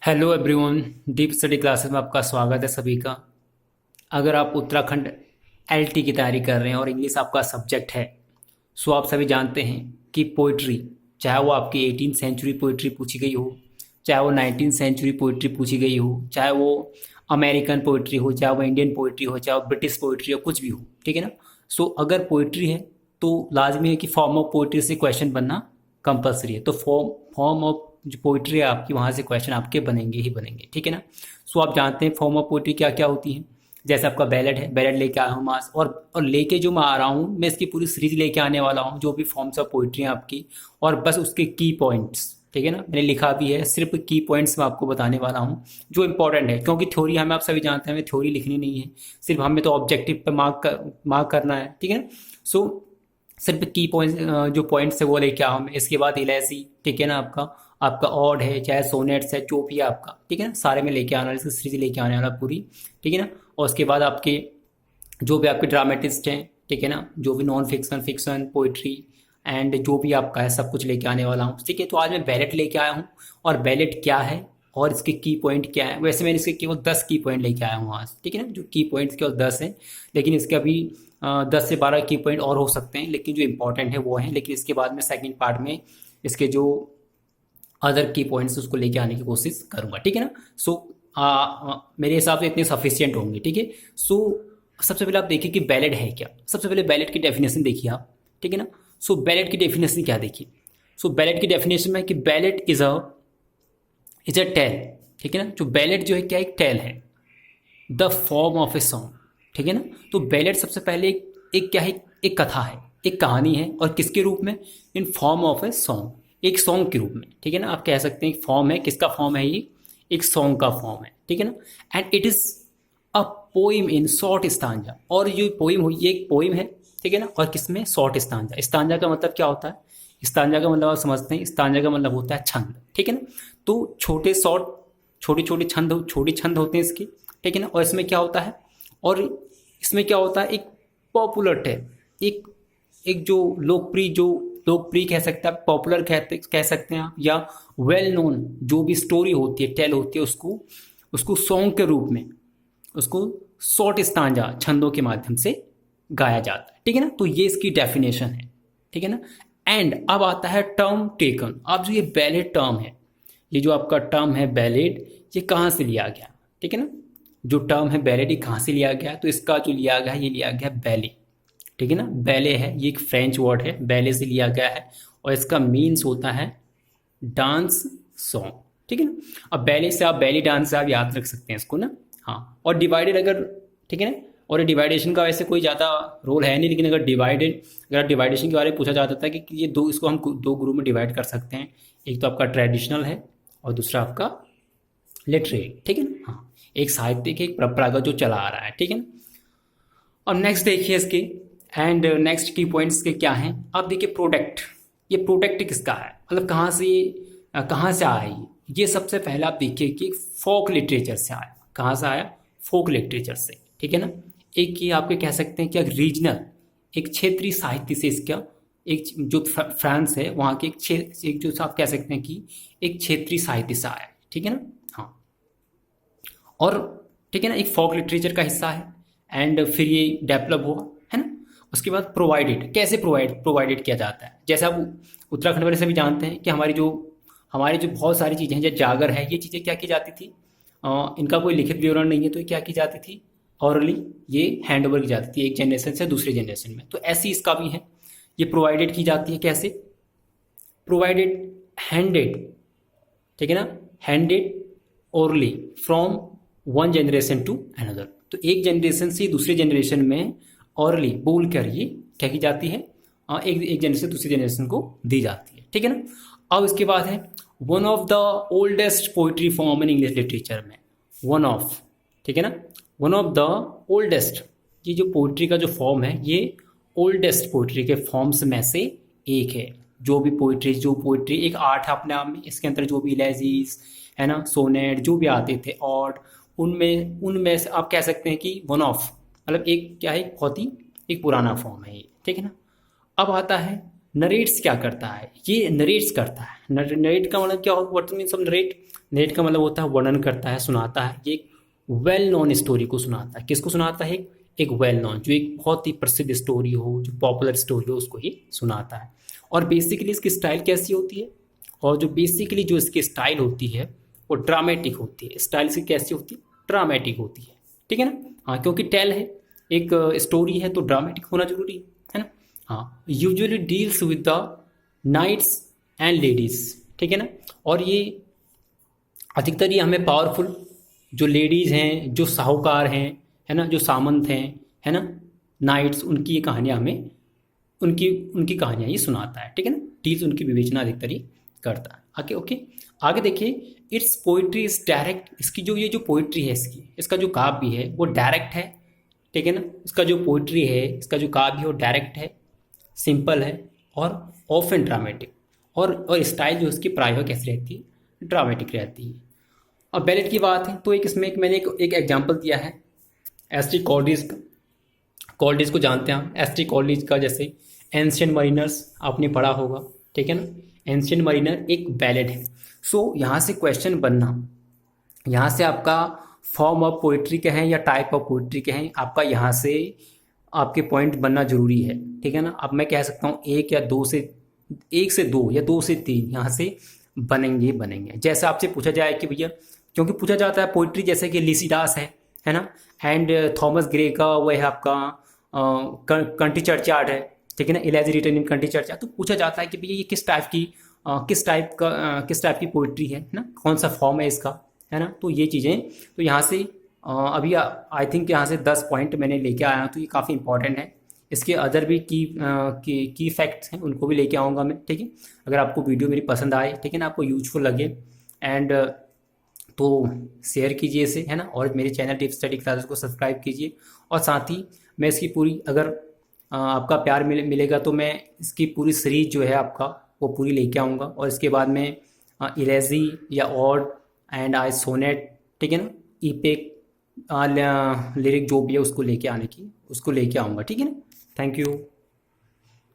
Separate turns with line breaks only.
Hello everyone. Deep study classes में आपका स्वागत है सभी का। अगर आप उत्तराखंड एलटी की तैयारी कर रहे हैं और इंग्लिश आपका सब्जेक्ट है, सो आप सभी जानते हैं कि पोइट्री, चाहे वो आपकी 18th सेंचुरी पोइट्री पूछी गई हो, चाहे वो 19th सेंचुरी पोइट्री पूछी गई हो, चाहे वो अमेरिकन पोइट्री हो, चाहे वो इंडियन पोइट्री हो, चाहे वो ब्रिटिश पोइट्री हो, कुछ भी हो, ठीक है ना। सो अगर पोइट्री है तो लाजमी है कि फॉर्म ऑफ पोइट्री से क्वेश्चन बनना कंपलसरी है। तो फॉर्म ऑफ जो पोइट्री है आपकी, वहाँ से क्वेश्चन आपके बनेंगे ही बनेंगे, ठीक है ना। सो आप जानते हैं फॉर्म ऑफ पोइट्री क्या क्या होती है। जैसे आपका बैलेड है, बैलेड लेके आया हूँ मास, और लेके जो मैं आ रहा हूँ, मैं इसकी पूरी सीरीज लेके आने वाला हूँ, जो भी फॉर्म्स ऑफ पोइट्री हैं आपकी, और बस उसके की पॉइंट्स, ठीक है ना। मैंने लिखा भी है, सिर्फ की पॉइंट्स मैं आपको बताने वाला हूँ जो इंपॉर्टेंट है, क्योंकि थ्योरी हमें, आप सभी जानते हैं, हमें थ्योरी लिखनी नहीं है, सिर्फ हमें तो ऑब्जेक्टिव पे मार्क करना है, ठीक है। सो सिर्फ की पॉइंट्स, जो पॉइंट्स है वो लेके आओ मैं। इसके बाद इलेसी, ठीक है ना, आपका आपका ऑड है, चाहे सोनेट्स है, जो भी है आपका, ठीक है ना, सारे में लेके आना, इसकी सीरीज लेके आने वाला पूरी, ठीक है ना। और उसके बाद आपके जो भी आपके ड्रामेटिस्ट हैं, ठीक है ना, जो भी non fiction, fiction, poetry and जो भी आपका है, सब कुछ लेके आने वाला हूँ, ठीक है। तो आज मैं बैलेट लेके आया हूँ, और बैलेट क्या है और इसके की पॉइंट क्या है। वैसे मैंने इसके केवल 10 की पॉइंट लेके आया हूँ आज, ठीक है ना। जो की पॉइंट्स केवल 10 हैं, लेकिन इसके अभी 10 से 12 की पॉइंट और हो सकते हैं, लेकिन जो इंपॉर्टेंट है वो है। लेकिन इसके बाद में सेकंड पार्ट में इसके जो अदर की पॉइंट्स उसको लेके आने की कोशिश करूंगा, ठीक है ना। सो मेरे हिसाब से इतने सफिशियंट होंगे, ठीक है। सो सबसे पहले आप देखिए कि बैलेट है क्या। सबसे पहले बैलेट की डेफिनेशन देखिए आप, ठीक है ना। सो बैलेट की डेफिनेशन क्या देखिए। सो बैलेट की डेफिनेशन में कि बैलेट इज अ टेल, ठीक है ना। जो बैलेट जो है क्या, एक टेल है, the form of a song, ठीक है ना। तो बैलेट सबसे पहले एक क्या है, एक कथा है, एक कहानी है, और किसके रूप में, in form of a song, एक सॉन्ग के रूप में, ठीक है ना। आप कह सकते हैं फॉर्म है, किसका फॉर्म है ये, एक सॉन्ग का फॉर्म है, ठीक है ना। And it is a poem in short stanza, और ये पोइम हुई, ये एक पोइम है, ठीक है ना। और किसमें, शॉर्ट स्टांजा। स्टांजा का मतलब क्या होता है, स्टांजा का मतलब आप समझते हैं, स्टांजा का मतलब होता है छंद, ठीक है ना। तो छोटे शॉर्ट, छोटे छंद होते हैं इसके, ठीक है ना। और इसमें क्या होता है, और इसमें क्या होता है, एक पॉपुलर टेल, एक एक जो लोकप्रिय कह सकते हैं आप, पॉपुलर कह सकते हैं आप, या वेल नोन जो भी स्टोरी होती है, टेल होती है, उसको उसको सॉन्ग के रूप में, उसको शॉर्ट स्टांजा छंदों के माध्यम से गाया जाता है, ठीक है ना। तो ये इसकी डेफिनेशन है, ठीक है ना। एंड अब आता है टर्म टेकन। अब जो ये बैलेट टर्म है, ये जो आपका टर्म है बैलेट, ये कहाँ से लिया गया, ठीक है ना। जो टर्म है बैलेट, ये कहाँ से लिया गया, तो इसका जो लिया गया, ये लिया गया बैले, ठीक है ना। बैले है, ये एक फ्रेंच वर्ड है, बैले से लिया गया है, और इसका मीन्स होता है डांस सॉन्ग, ठीक है ना। अब बैले से आप बैली डांस से आप याद रख सकते हैं इसको ना। हाँ, और डिवाइडेड अगर, ठीक है ना, और डिवाइडेशन का वैसे कोई ज़्यादा रोल है नहीं, लेकिन अगर डिवाइडेशन के बारे में पूछा जाता था कि ये दो, इसको हम दो ग्रुप में डिवाइड कर सकते हैं। एक तो आपका ट्रेडिशनल है, और दूसरा आपका लिटरेरी, ठीक है ना। हाँ, एक साहित्यिक, एक परंपरागत जो चला आ रहा है, ठीक है ना। और नेक्स्ट देखिए इसके, एंड नेक्स्ट की पॉइंट्स के क्या हैं। आप देखिए प्रोडक्ट, ये प्रोडक्ट किसका है, मतलब कहाँ से आया ये सबसे पहले आप देखिए कि फोक लिटरेचर से आया। कहाँ से आया, फोक लिटरेचर से, ठीक है ना। एक ये आपके कह सकते हैं कि रीजनल, एक क्षेत्रीय साहित्य से इसका, एक जो फ्रांस है वहाँ के एक जो आप कह सकते हैं कि एक क्षेत्रीय साहित्य से आया है, ठीक है ना। हाँ, और ठीक है ना, एक फोक लिटरेचर का हिस्सा है, एंड फिर ये डेवलप हुआ, है ना। उसके बाद प्रोवाइडेड, कैसे प्रोवाइडेड किया जाता है। जैसे आप उत्तराखंड वाले से भी जानते हैं कि हमारी जो बहुत सारी चीज़ें हैं, जैसे जागर है, ये चीज़ें क्या की जाती थी, इनका कोई लिखित विवरण नहीं है, तो ये क्या की जाती थी, ऑरली ये हैंड ओवर की जाती थी एक जनरेशन से दूसरे जनरेशन में। तो ऐसी इसका भी है, ये प्रोवाइडेड की जाती है। कैसे प्रोवाइडेड, हैंडेड, ठीक है ना, handed orally from one generation to another. तो एक जनरेशन से दूसरे जनरेशन में ओरली बोल कर ये क्या की जाती है, एक जनरेशन से दूसरी जनरेशन को दी जाती है, ठीक है ना। अब इसके बाद है one of the oldest poetry form in English literature में, वन ऑफ, ठीक है ना, वन ऑफ द ओल्डेस्ट, ये जो पोइट्री का जो फॉर्म है, ये ओल्डेस्ट पोइट्री के फॉर्म्स में से एक है। जो पोइट्री एक आर्ट है अपने आप में, इसके अंदर जो भी इलेजीज है ना, सोनेट जो भी आते थे, और उनमें उनमें से आप कह सकते हैं कि वन ऑफ, मतलब एक क्या है, एक बहुत ही एक पुराना फॉर्म है ये, ठीक है ना। अब आता है नरेट्स क्या करता है, ये नरेट्स करता है। नरेट का मतलब क्या होगा, what means of narrate? Narrate का मतलब होता है वर्णन करता है, सुनाता है। ये एक वेल नोन स्टोरी को सुनाता है। किसको सुनाता है? एक वेल नोन, जो एक बहुत ही प्रसिद्ध स्टोरी हो, जो पॉपुलर स्टोरी हो, उसको ही सुनाता है। और बेसिकली इसकी स्टाइल कैसी होती है? और जो बेसिकली जो इसकी स्टाइल होती है वो ड्रामेटिक होती है। स्टाइल इसकी कैसी होती है? ड्रामेटिक होती है। ठीक है ना? हाँ, क्योंकि टेल है, एक स्टोरी है, तो ड्रामेटिक होना जरूरी है ना? हाँ, usually deals with the knights and ladies. ठीक है ना? और ये अधिकतर ये हमें पावरफुल जो लेडीज़ हैं, जो साहूकार हैं, है ना, जो सामंत हैं, है ना, नाइट्स, उनकी ये कहानियाँ हमें, उनकी उनकी कहानियाँ ये सुनाता है। ठीक है ना? डील्स उनकी विवेचना अधिकतर ही करता है। आगे ओके, आगे देखिए, इट्स पोइट्री इज डायरेक्ट। इसकी जो ये जो पोइट्री है, इसका जो काव्य है वो डायरेक्ट है। ठीक है ना? इसका जो पोइट्री है, इसका जो काव्य है वो डायरेक्ट है, सिंपल है, और ऑफन ड्रामेटिक। और स्टाइल जो इसकी प्रायः कैसी रहती है? ड्रामेटिक रहती है। अब बैलेट की बात है तो एक इसमें मैंने एक एग्जांपल दिया है एस टी कॉलरिज का। कॉलरिज को जानते हैं हम, एस टी कॉलरिज का, जैसे एंशियंट मरीनर्स आपने पढ़ा होगा। ठीक है ना? एंशियंट मरीनर एक बैलेट है। सो यहाँ से क्वेश्चन बनना, यहाँ से आपका फॉर्म ऑफ पोइट्री के हैं या टाइप ऑफ पोइट्री के हैं, आपका यहाँ से आपके पॉइंट बनना जरूरी है। ठीक है ना? अब मैं कह सकता हूँ एक से दो या दो से तीन यहाँ से बनेंगे। जैसे आपसे पूछा जाए कि भैया, क्योंकि पूछा जाता है पोइट्री, जैसे कि लिसिडास है ना, एंड थॉमस ग्रे का वो है आपका कंट्री चर्चयार्ड है। ठीक है ना? Elegy written in country churchyard. तो पूछा जाता है कि भैया ये किस टाइप की पोइट्री है ना, कौन सा फॉर्म है इसका, है ना? तो ये चीज़ें, तो यहाँ से अभी आई थिंक यहाँ से 10 पॉइंट मैंने लेके आया हूँ, तो ये काफ़ी इंपॉर्टेंट है। इसके अदर भी की फैक्ट्स हैं, उनको भी लेके आऊँगा मैं। ठीक है? अगर आपको वीडियो मेरी पसंद आए, ठीक है ना, आपको यूजफुल लगे, एंड तो शेयर कीजिए इसे, है ना, और मेरे चैनल टिप्स स्टडी क्लासेस को सब्सक्राइब कीजिए। और साथ ही मैं इसकी पूरी, अगर आपका प्यार मिलेगा तो मैं इसकी पूरी सीरीज जो है आपका वो पूरी लेके आऊँगा। और इसके बाद में इलेजी या ऑड एंड आई सोनेट, ठीक है ना, ईपेक लिरिक जो भी है उसको लेके आऊँगा। ठीक है ना? Thank you.